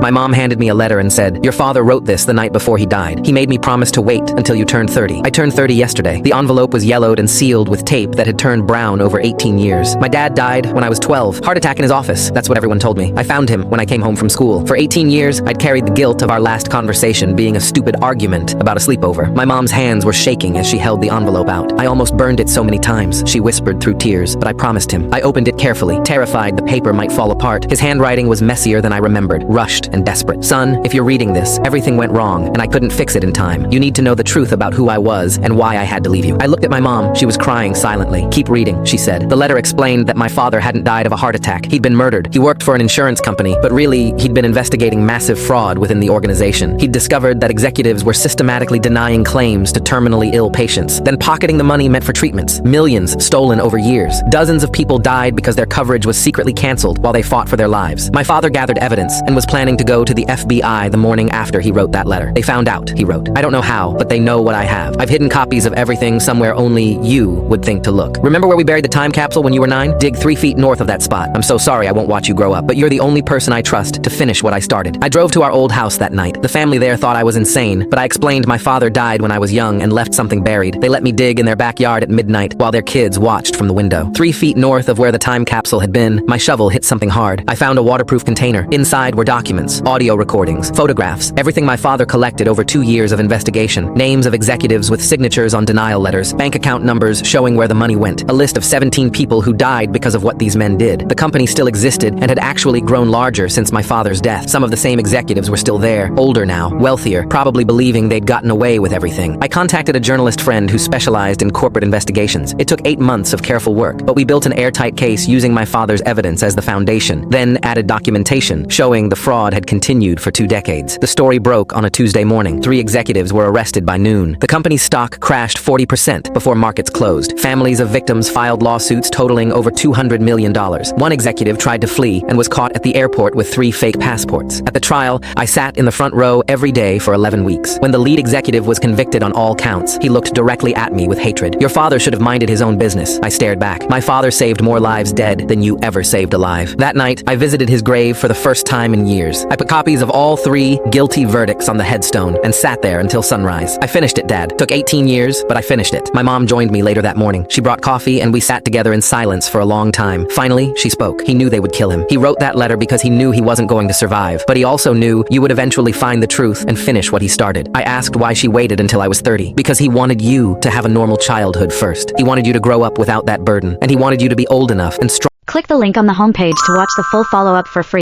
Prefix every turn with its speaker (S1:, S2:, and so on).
S1: My mom handed me a letter and said, "Your father wrote this the night before he died. He made me promise to wait until you turned 30. I turned 30 yesterday. The envelope was yellowed and sealed with tape that had turned brown over 18 years. My dad died when I was 12. Heart attack in his office. That's what everyone told me. I found him when I came home from school. For 18 years, I'd carried the guilt of our last conversation being a stupid argument about a sleepover. My mom's hands were shaking as she held the envelope out. I almost burned it so many times," she whispered through tears, but I promised him. I opened it carefully, terrified the paper might fall apart. His handwriting was messier than I remembered, rushed and desperate. "Son, if you're reading this, everything went wrong, and I couldn't fix it in time. You need to know the truth about who I was and why I had to leave you." I looked at my mom. She was crying silently. "Keep reading," she said. The letter explained that my father hadn't died of a heart attack. He'd been murdered. He worked for an insurance company, but really, he'd been investigating massive fraud within the organization. He'd discovered that executives were systematically denying claims to terminally ill patients, then pocketing the money meant for treatments. Millions stolen over years. Dozens of people died because their coverage was secretly canceled while they fought for their lives. My father gathered evidence and was planning to go to the FBI the morning after he wrote that letter. "They found out," he wrote. "I don't know how, but they know what I have. I've hidden copies of everything somewhere only you would think to look. Remember where we buried the time capsule when you were 9? Dig 3 feet north of that spot. I'm so sorry I won't watch you grow up, but you're the only person I trust to finish what I started." I drove to our old house that night. The family there thought I was insane, but I explained my father died when I was young and left something buried. They let me dig in their backyard at midnight while their kids watched from the window. 3 feet north of where the time capsule had been, my shovel hit something hard. I found a waterproof container. Inside were documents, audio recordings, photographs, everything my father collected over 2 years of investigation. Names of executives with signatures on denial letters, bank account numbers showing where the money went, a list of 17 people who died because of what these men did. The company still existed and had actually grown larger since my father's death. Some of the same executives were still there, older now, wealthier, probably believing they'd gotten away with everything. I contacted a journalist friend who specialized in corporate investigations. It took 8 months of careful work, but we built an airtight case using my father's evidence as the foundation, then added documentation showing the fraud had continued for 2 decades. The story broke on a Tuesday morning. 3 executives were arrested by noon. The company's stock crashed 40% before markets closed. Families of victims filed lawsuits totaling over $200 million. One executive tried to flee and was caught at the airport with 3 fake passports. At the trial, I sat in the front row every day for 11 weeks. When the lead executive was convicted on all counts, he looked directly at me with hatred. "Your father should have minded his own business." I stared back. "My father saved more lives dead than you ever saved alive." That night, I visited his grave for the first time in years. I put copies of all 3 guilty verdicts on the headstone and sat there until sunrise. "I finished it, Dad. Took 18 years, but I finished it." My mom joined me later that morning. She brought coffee and we sat together in silence for a long time. Finally, she spoke. "He knew they would kill him. He wrote that letter because he knew he wasn't going to survive, but he also knew you would eventually find the truth and finish what he started." I asked why she waited until I was 30. "Because he wanted you to have a normal childhood first. He wanted you to grow up without that burden, and he wanted you to be old enough and strong."
S2: Click the link on the homepage to watch the full follow-up for free.